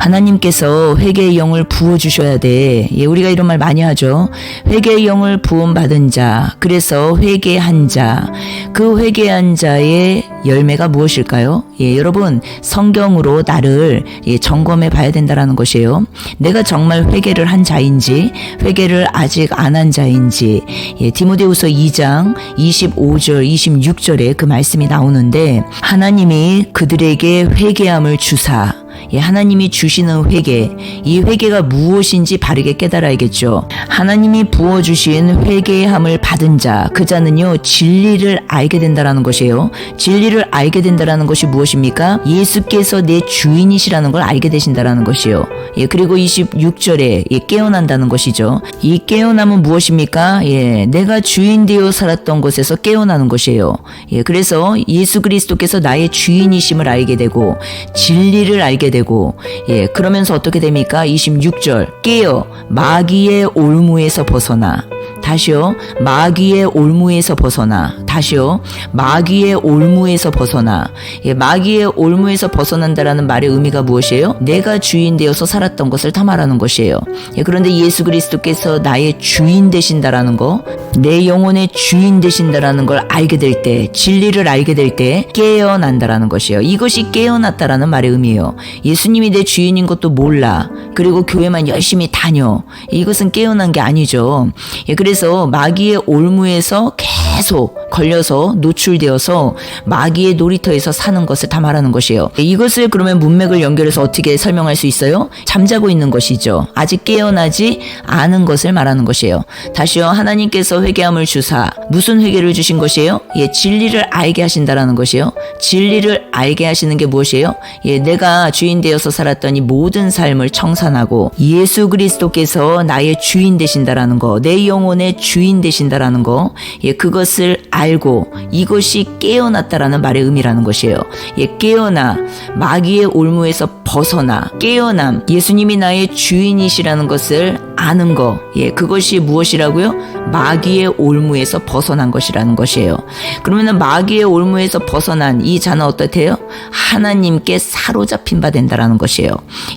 하나님께서 회개의 영을 부어주셔야 돼. 예, 우리가 이런 말 많이 하죠. 회개의 영을 부음받은 자, 그래서 회개한 자, 그 회개한 자의 열매가 무엇일까요? 예, 여러분 성경으로 나를 점검해 봐야 된다라는 것이에요. 내가 정말 회개를 한 자인지, 회개를 아직 안 한 자인지. 예, 디모데후서 2장 25절 26절에 그 말씀이 나오는데, 하나님이 그들에게 회개함을 주사, 예, 하나님이 주시는 회개, 이 회개가 무엇인지 바르게 깨달아야겠죠. 하나님이 부어주신 회개함을 받은 자, 그 자는요 진리를 알게 된다라는 것이에요. 진리를 알게 된다라는 것이 무엇입니까? 예수께서 내 주인이시라는 걸 알게 되신다라는 것이요. 예, 그리고 26절에 깨어난다는 것이죠. 이 깨어남은 무엇입니까? 예, 내가 주인 되어 살았던 곳에서 깨어나는 것이에요. 예, 그래서 예수 그리스도께서 나의 주인이심을 알게 되고 진리를 알게 되고, 예, 그러면서 어떻게 됩니까? 26절, 깨어 마귀의 올무에서 벗어나. 다시요, 마귀의 올무에서 벗어나. 다시요, 마귀의 올무에서 벗어나. 예, 마귀의 올무에서 벗어난다라는 말의 의미가 무엇이에요? 내가 주인 되어서 살았던 것을 다 말하는 것이에요. 예, 그런데 예수 그리스도께서 나의 주인 되신다라는 거, 내 영혼의 주인 되신다라는 걸 알게 될 때, 진리를 알게 될 때 깨어난다라는 것이에요. 이것이 깨어났다라는 말의 의미예요. 예수님이 내 주인인 것도 몰라. 그리고 교회만 열심히 다녀. 이것은 깨어난 게 아니죠. 예, 그래서 마귀의 올무에서 계속 걸려서 노출되어서 마귀의 놀이터에서 사는 것을 다 말하는 것이에요. 이것을 그러면 문맥을 연결해서 어떻게 설명할 수 있어요? 잠자고 있는 것이죠. 아직 깨어나지 않은 것을 말하는 것이에요. 다시요, 하나님께서 회개함을 주사, 무슨 회개를 주신 것이에요? 예, 진리를 알게 하신다라는 것이에요. 진리를 알게 하시는 게 무엇이에요? 예, 내가 주인 되어서 살았던 이 모든 삶을 청산하고 예수 그리스도께서 나의 주인 되신다라는 거, 내 영혼의 주인 되신다라는 거, 예, 그것을 알고 이것이 깨어났다라는 말의 의미라는 것이에요. 예, 깨어나 마귀의 올무에서 벗어나, 깨어남, 예수님이 나의 주인이시라는 것을 아는 거, 예, 그것이 무엇이라고요? 마귀의 올무에서 벗어난 것이라는 것이에요. 그러면 마귀의 올무에서 벗어난 이 자는 어떻대요? 하나님께 사로잡힌 바 된다라는 것이에요.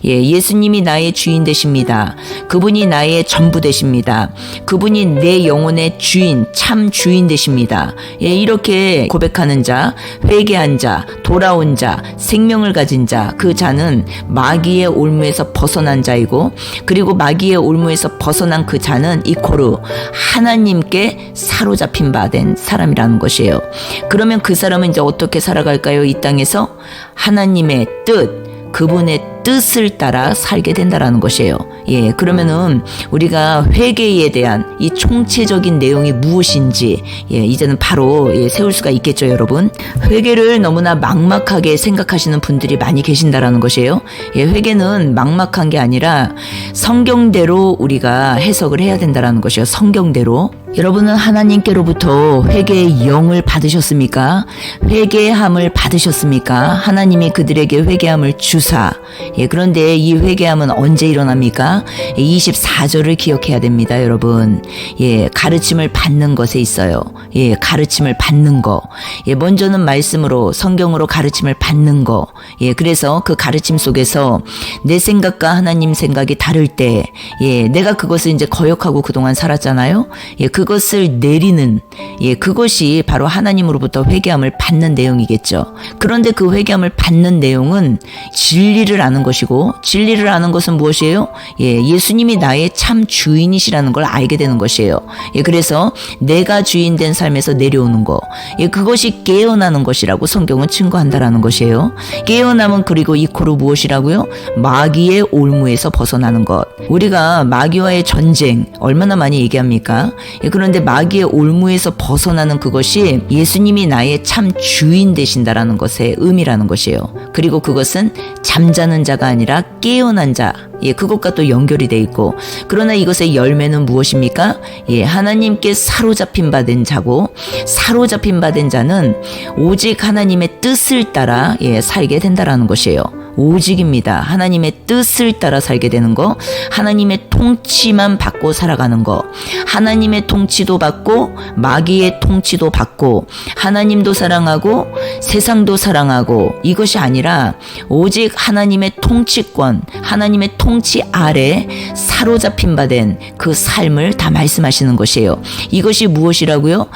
예, 예수님이 나의 주인 되십니다. 그분이 나의 전부 되십니다. 그분이 내 영혼의 주인, 참 주인 되십니다. 예, 이렇게 고백하는 자, 회개한 자, 돌아온 자, 생명을 가진 자, 그 자는 마귀의 올무에서 벗어난 자이고, 그리고 마귀의 올무에서 벗어난 그 자는 이코르 하나님께 사로잡힌 바 된 사람이라는 것이에요. 그러면 그 사람은 이제 어떻게 살아갈까요? 이 땅에서 하나님의 뜻, 그분의 뜻을 따라 살게 된다라는 것이에요. 예, 그러면은 우리가 회개에 대한 이 총체적인 내용이 무엇인지, 예, 이제는 바로 세울 수가 있겠죠, 여러분. 회개를 너무나 막막하게 생각하시는 분들이 많이 계신다라는 것이에요. 예, 회개는 막막한 게 아니라 성경대로 우리가 해석을 해야 된다라는 것이에요. 성경대로. 여러분은 하나님께로부터 회개의 영을 받으셨습니까? 회개함을 받으셨습니까? 하나님이 그들에게 회개함을 주사. 예, 그런데 이 회개함은 언제 일어납니까? 24절을 기억해야 됩니다, 여러분. 예, 가르침을 받는 것에 있어요. 예, 가르침을 받는 거. 예, 먼저는 말씀으로, 성경으로 가르침을 받는 거. 예, 그래서 그 가르침 속에서 내 생각과 하나님 생각이 다를 때, 예, 내가 그것을 이제 거역하고 그동안 살았잖아요. 예, 그것을 내리는, 예, 그것이 바로 하나님으로부터 회개함을 받는 내용이겠죠. 그런데 그 회개함을 받는 내용은 진리를 아는 것이고, 진리를 아는 것은 무엇이에요? 예, 예수님이 나의 참 주인이시라는 걸 알게 되는 것이에요. 예, 그래서 내가 주인 된 삶에서 내려오는 거, 예, 그것이 깨어나는 것이라고 성경은 증거한다라는 것이에요. 깨어남은 그리고 이코로 무엇이라고요? 마귀의 올무에서 벗어나는 것. 우리가 마귀와의 전쟁 얼마나 많이 얘기합니까? 예, 그런데 마귀의 올무에서 벗어나는 그것이 예수님이 나의 참 주인 되신다라는 것의 의미라는 것이에요. 그리고 그것은 잠자는 자가 아니라 깨어난 자, 예, 그것과 또 연결이 돼 있고, 그러나 이것의 열매는 무엇입니까? 예, 하나님께 사로잡힌 바 된 자고, 사로잡힌 바 된 자는 오직 하나님의 뜻을 따라, 예, 살게 된다라는 것이에요. 오직입니다. 하나님의 뜻을 따라 살게 되는 거, 하나님의 통치만 받고 살아가는 거, 하나님의 통치도 받고 마귀의 통치도 받고 하나님도 사랑하고 세상도 사랑하고, 이것이 아니라 오직 하나님의 통치권, 하나님의 통치 아래 사로잡힌 바 된 그 삶을 다 말씀하시는 것이에요. 이것이 무엇이라고요?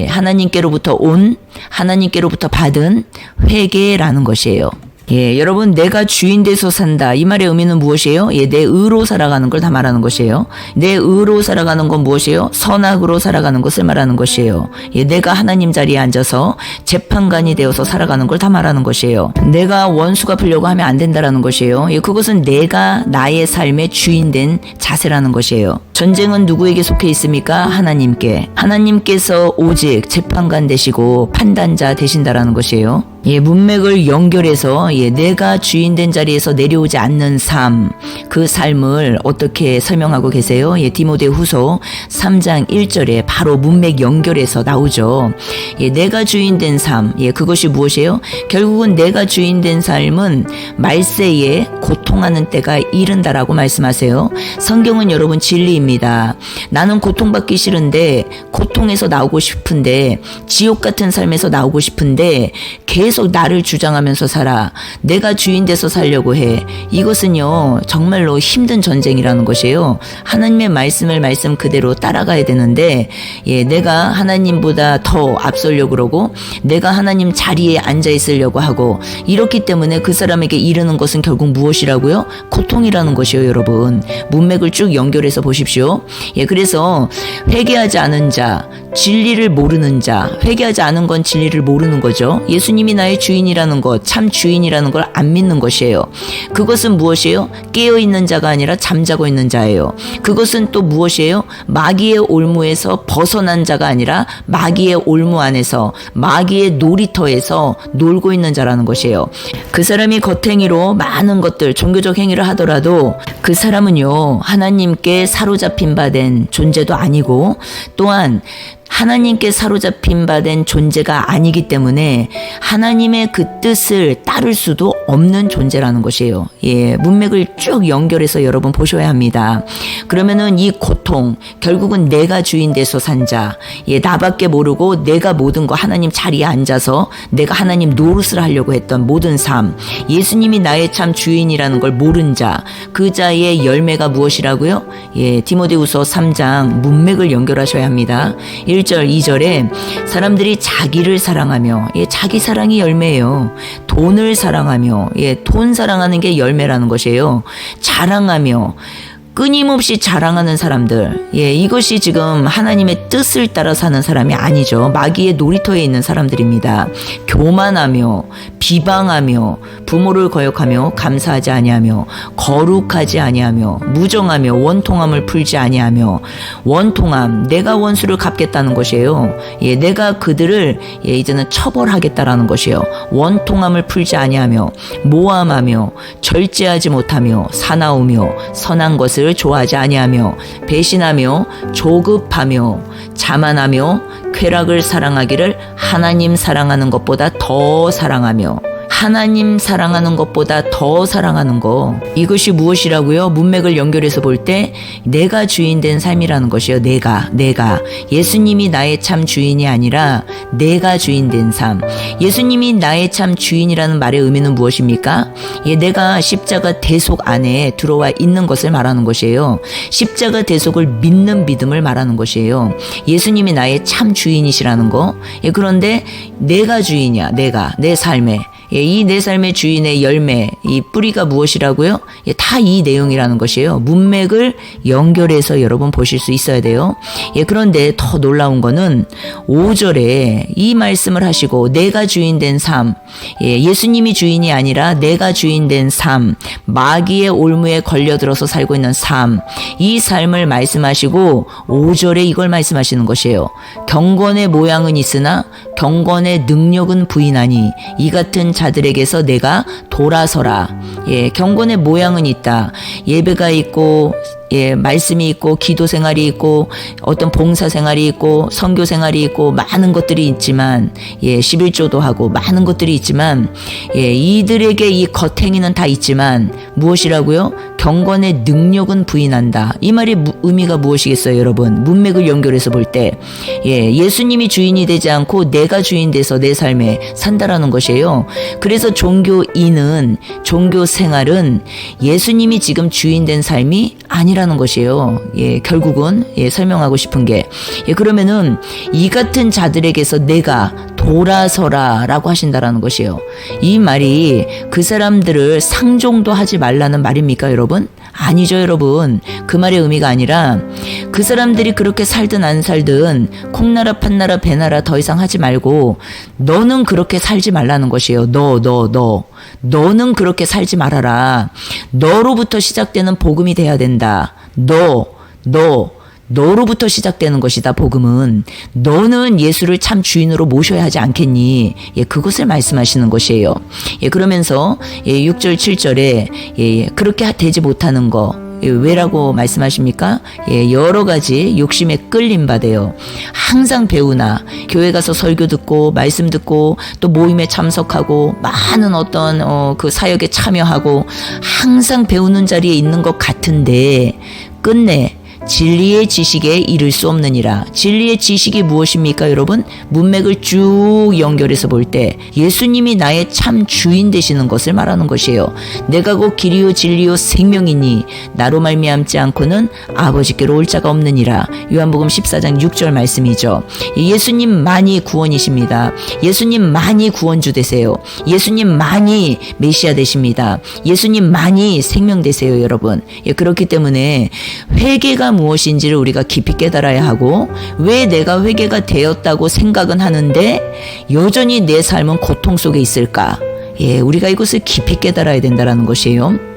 하나님께로부터 온, 하나님께로부터 받은 회개라는 것이에요. 여러분, 내가 주인 돼서 산다, 이 말의 의미는 무엇이에요? 내 의로 살아가는 걸 다 말하는 것이에요. 내 의로 살아가는 건 무엇이에요? 선악으로 살아가는 것을 말하는 것이에요. 내가 하나님 자리에 앉아서 재판관이 되어서 살아가는 걸 다 말하는 것이에요. 내가 원수 갚으려고 하면 안 된다라는 것이에요. 그것은 내가 나의 삶의 주인 된 자세라는 것이에요. 전쟁은 누구에게 속해 있습니까? 하나님께. 하나님께서 오직 재판관 되시고 판단자 되신다라는 것이에요. 문맥을 연결해서 내가 주인된 자리에서 내려오지 않는 삶, 그 삶을 어떻게 설명하고 계세요? 디모데후서 3장 1절에 바로 문맥 연결해서 나오죠. 내가 주인된 삶, 그것이 무엇이에요? 결국은 내가 주인된 삶은 말세에 고통하는 때가 이른다라고 말씀하세요. 성경은 여러분 진리입니다. 나는 고통받기 싫은데, 고통에서 나오고 싶은데, 지옥 같은 삶에서 나오고 싶은데 계속 나를 주장하면서 살아. 내가 주인 돼서 살려고 해. 이것은요, 정말로 힘든 전쟁이라는 것이에요. 하나님의 말씀을 말씀 그대로 따라가야 되는데, 내가 하나님보다 더 앞서려고 그러고, 내가 하나님 자리에 앉아 있으려고 하고, 이렇기 때문에 그 사람에게 이르는 것은 결국 무엇이라고요? 고통이라는 것이요, 여러분. 문맥을 쭉 연결해서 보십시오. 그래서 회개하지 않은 자, 진리를 모르는 자, 회개하지 않은 건 진리를 모르는 거죠. 예수님이 나의 주인이라는 것, 참 주인이라는 걸 안 믿는 것이에요. 그것은 무엇이에요? 깨어있는 자가 아니라 잠자고 있는 자예요. 그것은 또 무엇이에요? 마귀의 올무에서 벗어난 자가 아니라 마귀의 올무 안에서, 마귀의 놀이터에서 놀고 있는 자라는 것이에요. 그 사람이 겉행위로 많은 것들, 종교적 행위를 하더라도 그 사람은요, 하나님께 사로잡힌 바 된 존재도 아니고, 또한 하나님께 사로잡힌 바 된 존재가 아니기 때문에 하나님의 그 뜻을 따를 수도 없는 존재라는 것이에요. 문맥을 쭉 연결해서 여러분 보셔야 합니다. 그러면은 이 고통, 결국은 내가 주인 돼서 산 자, 나밖에 모르고 내가 모든 거 하나님 자리에 앉아서 내가 하나님 노릇을 하려고 했던 모든 삶, 예수님이 나의 참 주인이라는 걸 모른 자, 그 자의 열매가 무엇이라고요? 디모데후서 3장 문맥을 연결하셔야 합니다. 1절, 2절에 사람들이 자기를 사랑하며, 자기 사랑이 열매예요. 돈을 사랑하며, 돈 사랑하는 게 열매라는 것이에요. 자랑하며, 끊임없이 자랑하는 사람들, 이것이 지금 하나님의 뜻을 따라 사는 사람이 아니죠. 마귀의 놀이터에 있는 사람들입니다. 교만하며, 비방하며, 부모를 거역하며, 감사하지 아니하며, 거룩하지 아니하며, 무정하며, 원통함을 풀지 아니하며. 원통함, 내가 원수를 갚겠다는 것이에요. 내가 그들을 이제는 처벌하겠다라는 것이에요. 원통함을 풀지 아니하며, 모함하며, 절제하지 못하며, 사나우며, 선한 것을 좋아하지 아니하며, 배신하며, 조급하며, 자만하며, 쾌락을 사랑하기를 하나님 사랑하는 것보다 더 사랑하며. 하나님 사랑하는 것보다 더 사랑하는 거, 이것이 무엇이라고요? 문맥을 연결해서 볼 때 내가 주인 된 삶이라는 것이요. 내가 예수님이 나의 참 주인이 아니라 내가 주인 된 삶. 예수님이 나의 참 주인이라는 말의 의미는 무엇입니까? 내가 십자가 대속 안에 들어와 있는 것을 말하는 것이에요. 십자가 대속을 믿는 믿음을 말하는 것이에요. 예수님이 나의 참 주인이시라는 거. 그런데 내가 주인이야. 내 삶에. 이 내 삶의 주인의 열매, 이 뿌리가 무엇이라고요? 다 이 내용이라는 것이에요. 문맥을 연결해서 여러분 보실 수 있어야 돼요. 그런데 더 놀라운 거는 5절에 이 말씀을 하시고 내가 주인 된 삶, 예수님이 주인이 아니라 내가 주인 된 삶, 마귀의 올무에 걸려들어서 살고 있는 삶, 이 삶을 말씀하시고 5절에 이걸 말씀하시는 것이에요. 경건의 모양은 있으나 경건의 능력은 부인하니 이 같은 자들에게서 내가 돌아서라. 경건의 모양은 있다. 예배가 있고 말씀이 있고 기도 생활이 있고 어떤 봉사 생활이 있고 선교 생활이 있고 많은 것들이 있지만 11조도 하고 많은 것들이 있지만 이들에게 이 겉행위는 다 있지만 무엇이라고요? 경건의 능력은 부인한다. 이 말의 의미가 무엇이겠어요, 여러분? 문맥을 연결해서 볼 때 예수님이 주인이 되지 않고 내가 주인 돼서 내 삶에 산다라는 것이에요. 그래서 종교인은 종교 생활은 예수님이 지금 주인 된 삶이 아니라는 것이에요. 결국은 설명하고 싶은 게 그러면은 이 같은 자들에게서 내가 돌아서라라고 하신다라는 것이에요. 이 말이 그 사람들을 상종도 하지 말라는 말입니까, 여러분? 아니죠, 여러분. 그 말의 의미가 아니라 그 사람들이 그렇게 살든 안 살든 콩나라 판나라 배나라 더 이상 하지 말고 너는 그렇게 살지 말라는 것이에요. 너는 그렇게 살지 말아라. 너로부터 시작되는 복음이 돼야 된다. 너로부터 시작되는 것이다. 복음은 너는 예수를 참 주인으로 모셔야 하지 않겠니? 그것을 말씀하시는 것이에요. 그러면서 6절 7절에 그렇게 되지 못하는 거 왜라고 말씀하십니까? 여러 가지 욕심에 끌림 받아요. 항상 배우나 교회 가서 설교 듣고 말씀 듣고 또 모임에 참석하고 많은 어떤 그 사역에 참여하고 항상 배우는 자리에 있는 것 같은데 끝내 진리의 지식에 이를 수 없느니라. 진리의 지식이 무엇입니까, 여러분? 문맥을 쭉 연결해서 볼 때 예수님이 나의 참 주인 되시는 것을 말하는 것이에요. 내가 곧 길이요 진리요 생명이니 나로 말미암지 않고는 아버지께로 올 자가 없느니라. 요한복음 14장 6절 말씀이죠. 예수님만이 구원이십니다. 예수님만이 구원주 되세요. 예수님만이 메시아 되십니다. 예수님만이 생명 되세요, 여러분. 그렇기 때문에 회개가 무엇인지를 우리가 깊이 깨달아야 하고 왜 내가 회개가 되었다고 생각은 하는데 여전히 내 삶은 고통 속에 있을까? 우리가 이것을 깊이 깨달아야 된다는 것이에요.